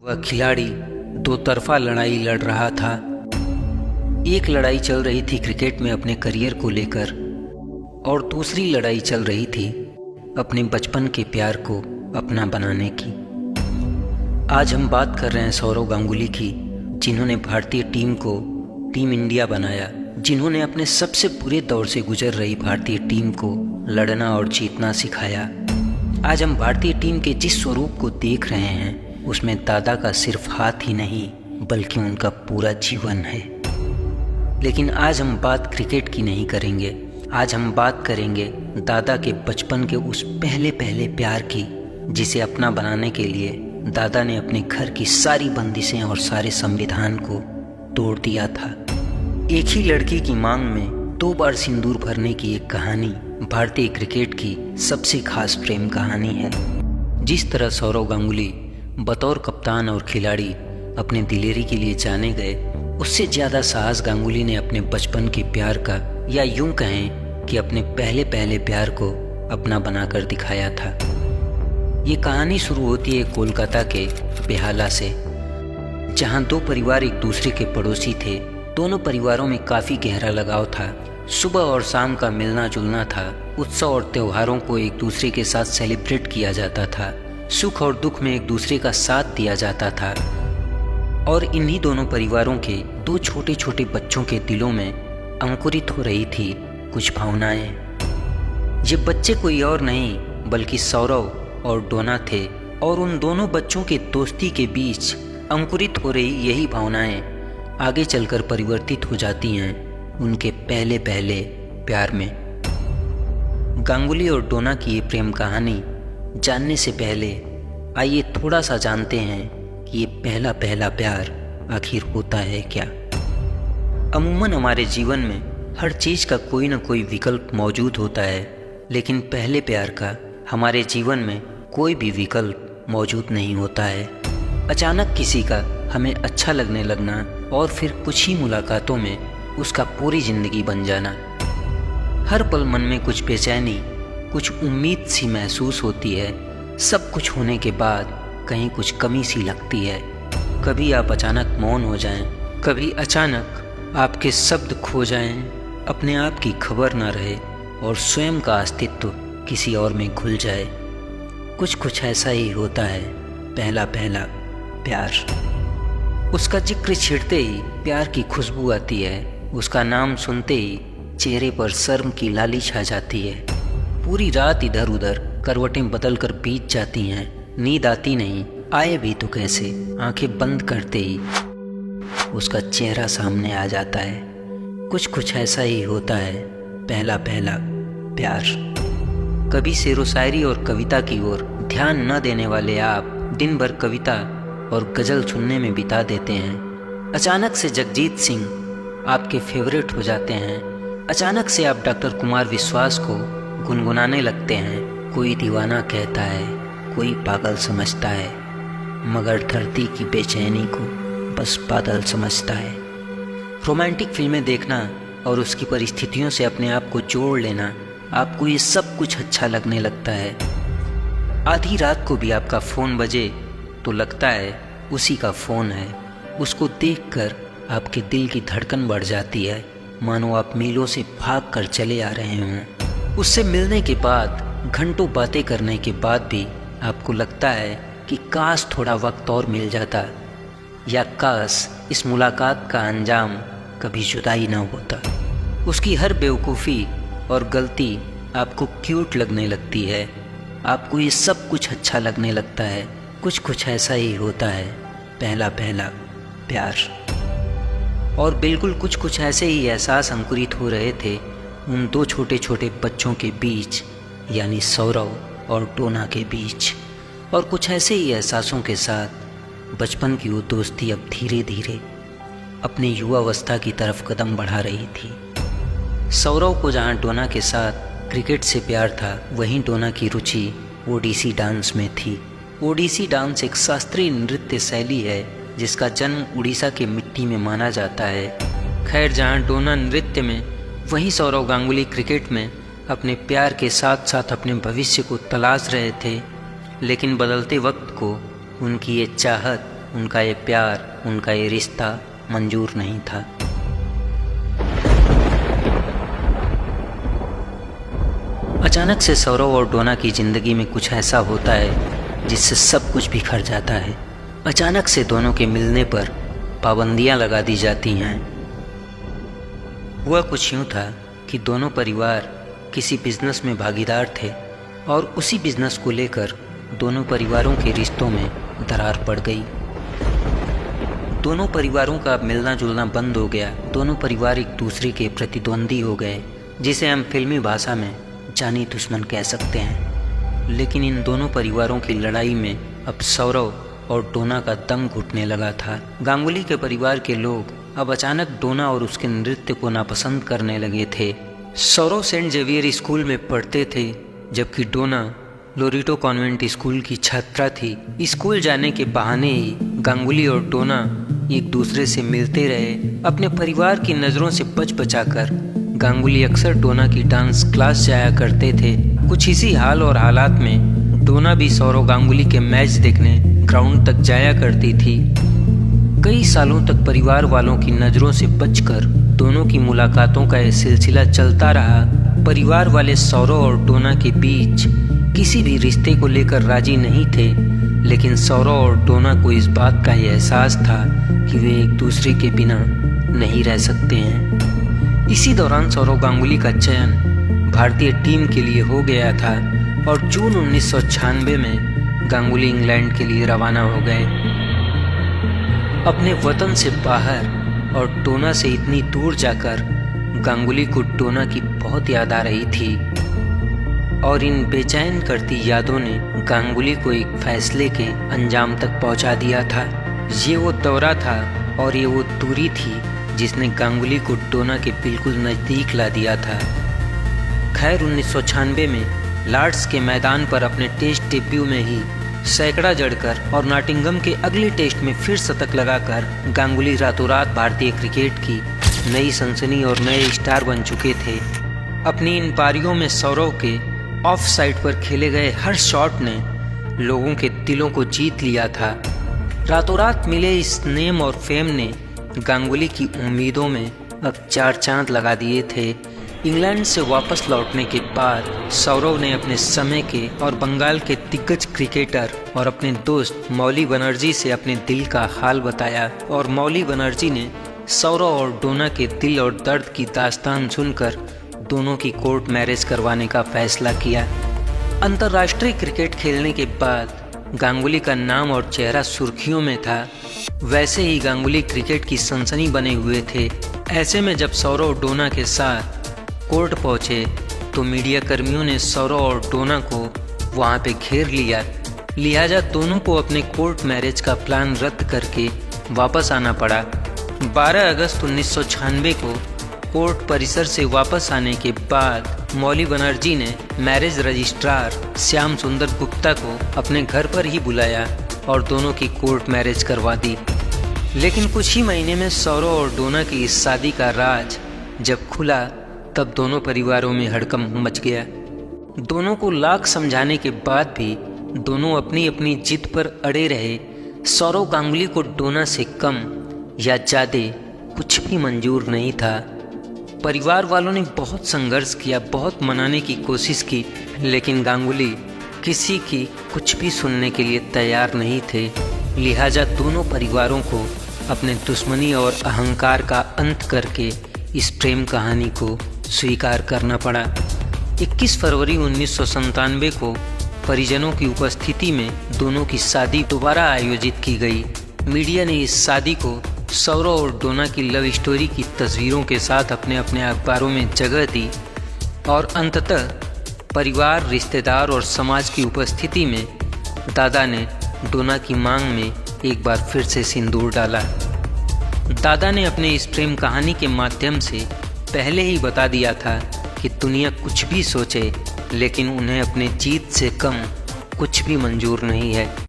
वह खिलाड़ी दो तरफा लड़ाई लड़ रहा था। एक लड़ाई चल रही थी क्रिकेट में अपने करियर को लेकर और दूसरी लड़ाई चल रही थी अपने बचपन के प्यार को अपना बनाने की। आज हम बात कर रहे हैं सौरव गांगुली की, जिन्होंने भारतीय टीम को टीम इंडिया बनाया, जिन्होंने अपने सबसे बुरे दौर से गुजर रही भारतीय टीम को लड़ना और जीतना सिखाया। आज हम भारतीय टीम के जिस स्वरूप को देख रहे हैं उसमें दादा का सिर्फ हाथ ही नहीं बल्कि उनका पूरा जीवन है। लेकिन आज हम बात क्रिकेट की नहीं करेंगे, आज हम बात करेंगे दादा के बचपन के उस पहले पहले प्यार की, जिसे अपना बनाने के लिए दादा ने अपने घर की सारी बंदिशें और सारे संविधान को तोड़ दिया था। एक ही लड़की की मांग में 2 बार सिंदूर भरने की एक कहानी भारतीय क्रिकेट की सबसे खास प्रेम कहानी है। जिस तरह सौरव गांगुली बतौर कप्तान और खिलाड़ी अपने दिलेरी के लिए जाने गए, उससे ज़्यादा साहस गांगुली ने अपने बचपन के प्यार का, या यूं कहें कि अपने पहले पहले प्यार को अपना बनाकर दिखाया था। ये कहानी शुरू होती है कोलकाता के बेहाला से, जहां 2 परिवार एक दूसरे के पड़ोसी थे। दोनों परिवारों में काफ़ी गहरा लगाव था। सुबह और शाम का मिलना जुलना था। उत्सव और त्योहारों को एक दूसरे के साथ सेलिब्रेट किया जाता था। सुख और दुख में एक दूसरे का साथ दिया जाता था। और इन्हीं दोनों परिवारों के 2 छोटे छोटे बच्चों के दिलों में अंकुरित हो रही थी कुछ भावनाएं। ये बच्चे कोई और नहीं बल्कि सौरव और डोना थे, और उन दोनों बच्चों के दोस्ती के बीच अंकुरित हो रही यही भावनाएं आगे चलकर परिवर्तित हो जाती हैं उनके पहले पहले प्यार में। गांगुली और डोना की ये प्रेम कहानी जानने से पहले आइए थोड़ा सा जानते हैं कि ये पहला पहला प्यार आखिर होता है क्या। अमूमन हमारे जीवन में हर चीज़ का कोई ना कोई विकल्प मौजूद होता है, लेकिन पहले प्यार का हमारे जीवन में कोई भी विकल्प मौजूद नहीं होता है। अचानक किसी का हमें अच्छा लगने लगना और फिर कुछ ही मुलाकातों में उसका पूरी ज़िंदगी बन जाना। हर पल मन में कुछ बेचैनी, कुछ उम्मीद सी महसूस होती है। सब कुछ होने के बाद कहीं कुछ कमी सी लगती है। कभी आप अचानक मौन हो जाएं, कभी अचानक आपके शब्द खो जाएं, अपने आप की खबर ना रहे और स्वयं का अस्तित्व किसी और में घुल जाए। कुछ ऐसा ही होता है पहला पहला प्यार। उसका जिक्र छेड़ते ही प्यार की खुशबू आती है। उसका नाम सुनते ही चेहरे पर शर्म की लाली छा जाती है। पूरी रात इधर उधर करवटें बदल कर बीत जाती हैं। नींद आती नहीं, आए भी तो कैसे। आंखें बंद करते ही उसका चेहरा सामने आ जाता है। कुछ ऐसा ही होता है पहला पहला प्यार। कभी शेरो शायरी और कविता की ओर ध्यान न देने वाले आप दिन भर कविता और गज़ल सुनने में बिता देते हैं। अचानक से जगजीत सिंह आपके फेवरेट हो जाते हैं। अचानक से आप डॉक्टर कुमार विश्वास को गुनगुनाने लगते हैं। कोई दीवाना कहता है, कोई पागल समझता है, मगर धरती की बेचैनी को बस बादल समझता है। रोमांटिक फिल्में देखना और उसकी परिस्थितियों से अपने आप को जोड़ लेना, आपको ये सब कुछ अच्छा लगने लगता है। आधी रात को भी आपका फ़ोन बजे तो लगता है उसी का फ़ोन है। उसको देखकर आपके दिल की धड़कन बढ़ जाती है, मानो आप मीलों से भाग कर चले आ रहे हों। उससे मिलने के बाद, घंटों बातें करने के बाद भी आपको लगता है कि काश थोड़ा वक्त और मिल जाता, या काश इस मुलाकात का अंजाम कभी जुदाई ना होता। उसकी हर बेवकूफ़ी और गलती आपको क्यूट लगने लगती है। आपको ये सब कुछ अच्छा लगने लगता है। कुछ ऐसा ही होता है पहला पहला प्यार। और बिल्कुल कुछ ऐसे ही एहसास अंकुरित हो रहे थे उन 2 छोटे छोटे बच्चों के बीच, यानी सौरव और डोना के बीच। और कुछ ऐसे ही एहसासों के साथ बचपन की वो दोस्ती अब धीरे धीरे अपने युवावस्था की तरफ कदम बढ़ा रही थी। सौरव को जहाँ डोना के साथ क्रिकेट से प्यार था, वहीं डोना की रुचि ओडिसी डांस में थी। ओडिसी डांस एक शास्त्रीय नृत्य शैली है जिसका जन्म उड़ीसा के मिट्टी में माना जाता है। खैर, जहाँ डोना नृत्य में, वहीं सौरव गांगुली क्रिकेट में अपने प्यार के साथ साथ अपने भविष्य को तलाश रहे थे। लेकिन बदलते वक्त को उनकी ये चाहत उनका ये प्यार, उनका ये रिश्ता मंजूर नहीं था। अचानक से सौरव और डोना की ज़िंदगी में कुछ ऐसा होता है जिससे सब कुछ बिखर जाता है। अचानक से दोनों के मिलने पर पाबंदियां लगा दी जाती हैं। वह कुछ यूँ था कि दोनों परिवार किसी बिजनेस में भागीदार थे और उसी बिजनेस को लेकर दोनों परिवारों के रिश्तों में दरार पड़ गई। दोनों परिवारों का मिलना जुलना बंद हो गया। दोनों परिवार एक दूसरे के प्रतिद्वंदी हो गए, जिसे हम फिल्मी भाषा में जानी दुश्मन कह सकते हैं। लेकिन इन दोनों परिवारों की लड़ाई में अब सौरव और डोना का दम घुटने लगा था। गांगुली के परिवार के लोग अब अचानक डोना और उसके नृत्य को नापसंद करने लगे थे। सौरव सेंट जेवियर स्कूल में पढ़ते थे, जबकि डोना लोरिटो कॉन्वेंट स्कूल की छात्रा थी। स्कूल जाने के बहाने ही गांगुली और डोना एक दूसरे से मिलते रहे। अपने परिवार की नज़रों से बच बचाकर गांगुली अक्सर डोना की डांस क्लास जाया करते थे। कुछ इसी हाल और हालात में डोना भी सौरव गांगुली के मैच देखने ग्राउंड तक जाया करती थी। कई सालों तक परिवार वालों की नज़रों से बचकर दोनों की मुलाकातों का यह सिलसिला चलता रहा। परिवार वाले सौरव और डोना के बीच किसी भी रिश्ते को लेकर राजी नहीं थे, लेकिन सौरव और डोना को इस बात का यह एहसास था कि वे एक दूसरे के बिना नहीं रह सकते हैं। इसी दौरान सौरव गांगुली का चयन भारतीय टीम के लिए हो गया था और जून 1996 में गांगुली इंग्लैंड के लिए रवाना हो गए। अपने वतन से बाहर और डोना से इतनी दूर जाकर गांगुली को डोना की बहुत याद आ रही थी और इन बेचैन करती यादों ने गांगुली को एक फैसले के अंजाम तक पहुंचा दिया था। ये वो दौरा था और ये वो दूरी थी जिसने गांगुली को डोना के बिल्कुल नज़दीक ला दिया था। खैर 1996 में लॉर्ड्स के मैदान पर अपने टेस्ट डेब्यू में ही सैकड़ा जड़कर और नॉटिंघम के अगले टेस्ट में फिर शतक लगाकर गांगुली रातों रात भारतीय क्रिकेट की नई सनसनी और नए स्टार बन चुके थे। अपनी इन पारियों में सौरव के ऑफ साइड पर खेले गए हर शॉट ने लोगों के दिलों को जीत लिया था। रातों रात मिले इस नेम और फेम ने गांगुली की उम्मीदों में अब 4 चांद लगा दिए थे। इंग्लैंड से वापस लौटने के बाद सौरव ने अपने समय के और बंगाल के दिग्गज क्रिकेटर और अपने दोस्त मौली बनर्जी से अपने दिल का हाल बताया और मौली बनर्जी ने सौरव और डोना के दिल और दर्द की दास्तान सुनकर दोनों की कोर्ट मैरिज करवाने का फैसला किया। अंतर्राष्ट्रीय क्रिकेट खेलने के बाद गांगुली का नाम और चेहरा सुर्खियों में था। वैसे ही गांगुली क्रिकेट की सनसनी बने हुए थे। ऐसे में जब सौरव डोना के साथ कोर्ट पहुंचे तो मीडिया कर्मियों ने सौरव और डोना को वहां पे घेर लिया। लिहाजा दोनों को अपने कोर्ट मैरिज का प्लान रद्द करके वापस आना पड़ा। 12 अगस्त 1996 को कोर्ट परिसर से वापस आने के बाद मौली बनर्जी ने मैरिज रजिस्ट्रार श्याम सुंदर गुप्ता को अपने घर पर ही बुलाया और दोनों की कोर्ट मैरिज करवा दी। लेकिन कुछ ही महीने में सौरव और डोना की इस शादी का राज जब खुला तब दोनों परिवारों में हड़कंप मच गया। दोनों को लाख समझाने के बाद भी दोनों अपनी अपनी जिद पर अड़े रहे। सौरव गांगुली को डोना से कम या ज़्यादा कुछ भी मंजूर नहीं था। परिवार वालों ने बहुत संघर्ष किया, बहुत मनाने की कोशिश की, लेकिन गांगुली किसी की कुछ भी सुनने के लिए तैयार नहीं थे। लिहाजा दोनों परिवारों को अपने दुश्मनी और अहंकार का अंत करके इस प्रेम कहानी को स्वीकार करना पड़ा। 21 फरवरी 1997 को परिजनों की उपस्थिति में दोनों की शादी दोबारा आयोजित की गई। मीडिया ने इस शादी को सौरव और डोना की लव स्टोरी की तस्वीरों के साथ अपने अपने अखबारों में जगह दी और अंततः परिवार, रिश्तेदार और समाज की उपस्थिति में दादा ने डोना की मांग में एक बार फिर से सिंदूर डाला। दादा ने अपने इस प्रेम कहानी के माध्यम से पहले ही बता दिया था कि दुनिया कुछ भी सोचे, लेकिन उन्हें अपने जीत से कम कुछ भी मंजूर नहीं है।